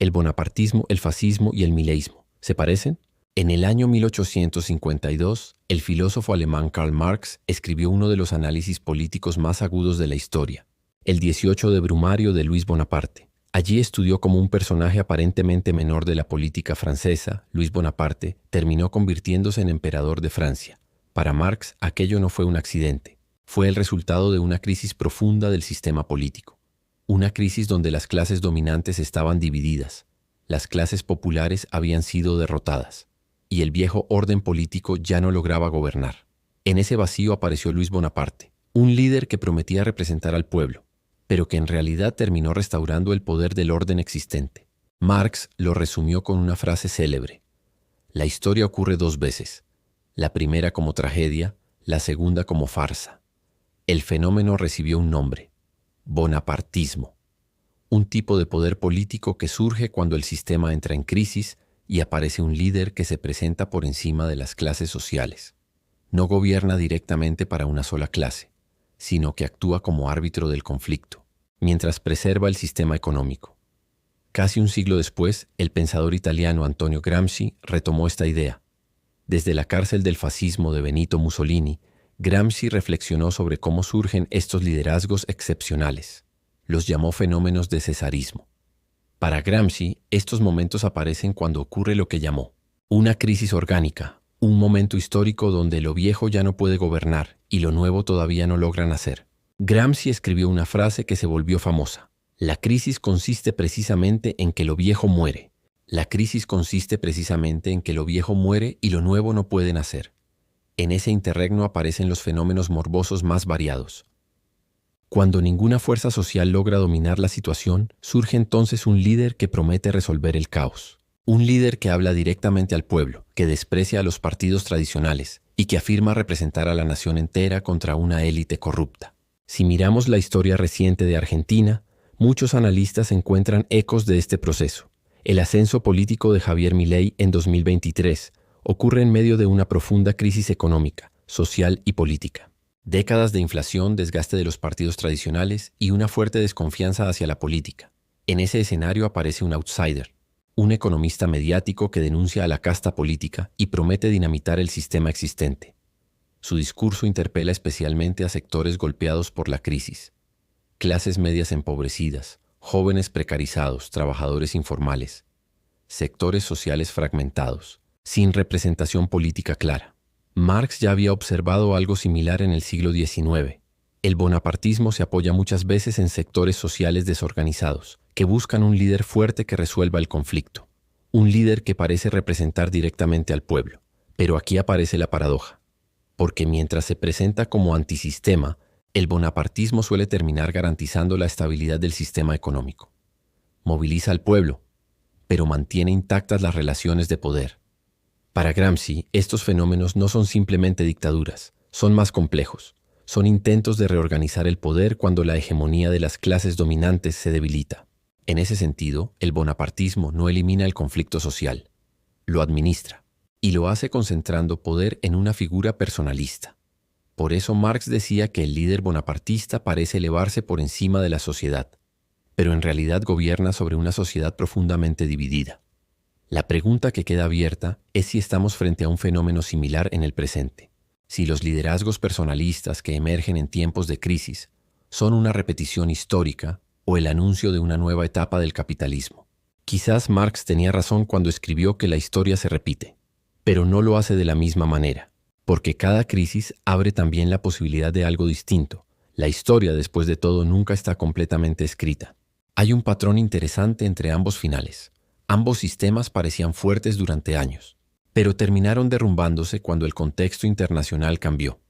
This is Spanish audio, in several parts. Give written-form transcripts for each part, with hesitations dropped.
El bonapartismo, el fascismo y el mileísmo. ¿Se parecen? En el año 1852, el filósofo alemán Karl Marx escribió uno de los análisis políticos más agudos de la historia, el 18 de Brumario de Luis Bonaparte. Allí estudió cómo un personaje aparentemente menor de la política francesa, Luis Bonaparte, terminó convirtiéndose en emperador de Francia. Para Marx, aquello no fue un accidente. Fue el resultado de una crisis profunda del sistema político. Una crisis donde las clases dominantes estaban divididas. Las clases populares habían sido derrotadas. Y el viejo orden político ya no lograba gobernar. En ese vacío apareció Luis Bonaparte, un líder que prometía representar al pueblo, pero que en realidad terminó restaurando el poder del orden existente. Marx lo resumió con una frase célebre: la historia ocurre dos veces, la primera como tragedia, la segunda como farsa. El fenómeno recibió un nombre: bonapartismo, un tipo de poder político que surge cuando el sistema entra en crisis y aparece un líder que se presenta por encima de las clases sociales. No gobierna directamente para una sola clase, sino que actúa como árbitro del conflicto, mientras preserva el sistema económico. Casi un siglo después, el pensador italiano Antonio Gramsci retomó esta idea. Desde la cárcel del fascismo de Benito Mussolini, Gramsci reflexionó sobre cómo surgen estos liderazgos excepcionales. Los llamó fenómenos de cesarismo. Para Gramsci, estos momentos aparecen cuando ocurre lo que llamó una crisis orgánica, un momento histórico donde lo viejo ya no puede gobernar y lo nuevo todavía no logra nacer. Gramsci escribió una frase que se volvió famosa: la crisis consiste precisamente en que lo viejo muere. La crisis consiste precisamente en que lo viejo muere y lo nuevo no puede nacer. En ese interregno aparecen los fenómenos morbosos más variados. Cuando ninguna fuerza social logra dominar la situación, surge entonces un líder que promete resolver el caos. Un líder que habla directamente al pueblo, que desprecia a los partidos tradicionales y que afirma representar a la nación entera contra una élite corrupta. Si miramos la historia reciente de Argentina, muchos analistas encuentran ecos de este proceso. El ascenso político de Javier Milei en 2023 ocurre en medio de una profunda crisis económica, social y política. Décadas de inflación, desgaste de los partidos tradicionales y una fuerte desconfianza hacia la política. En ese escenario aparece un outsider, un economista mediático que denuncia a la casta política y promete dinamitar el sistema existente. Su discurso interpela especialmente a sectores golpeados por la crisis: clases medias empobrecidas, jóvenes precarizados, trabajadores informales, sectores sociales fragmentados, sin representación política clara. Marx ya había observado algo similar en el siglo XIX. El bonapartismo se apoya muchas veces en sectores sociales desorganizados, que buscan un líder fuerte que resuelva el conflicto. Un líder que parece representar directamente al pueblo. Pero aquí aparece la paradoja. Porque mientras se presenta como antisistema, el bonapartismo suele terminar garantizando la estabilidad del sistema económico. Moviliza al pueblo, pero mantiene intactas las relaciones de poder. Para Gramsci, estos fenómenos no son simplemente dictaduras, son más complejos. Son intentos de reorganizar el poder cuando la hegemonía de las clases dominantes se debilita. En ese sentido, el bonapartismo no elimina el conflicto social, lo administra, y lo hace concentrando poder en una figura personalista. Por eso Marx decía que el líder bonapartista parece elevarse por encima de la sociedad, pero en realidad gobierna sobre una sociedad profundamente dividida. La pregunta que queda abierta es si estamos frente a un fenómeno similar en el presente. Si los liderazgos personalistas que emergen en tiempos de crisis son una repetición histórica o el anuncio de una nueva etapa del capitalismo. Quizás Marx tenía razón cuando escribió que la historia se repite, pero no lo hace de la misma manera, porque cada crisis abre también la posibilidad de algo distinto. La historia, después de todo, nunca está completamente escrita. Hay un patrón interesante entre ambos finales. Ambos sistemas parecían fuertes durante años, pero terminaron derrumbándose cuando el contexto internacional cambió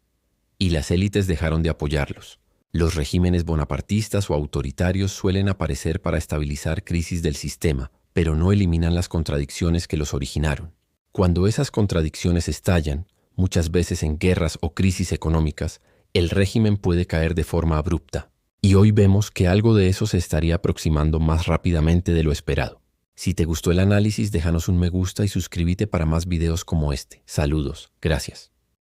y las élites dejaron de apoyarlos. Los regímenes bonapartistas o autoritarios suelen aparecer para estabilizar crisis del sistema, pero no eliminan las contradicciones que los originaron. Cuando esas contradicciones estallan, muchas veces en guerras o crisis económicas, el régimen puede caer de forma abrupta. Y hoy vemos que algo de eso se estaría aproximando más rápidamente de lo esperado. Si te gustó el análisis, déjanos un me gusta y suscríbete para más videos como este. Saludos. Gracias.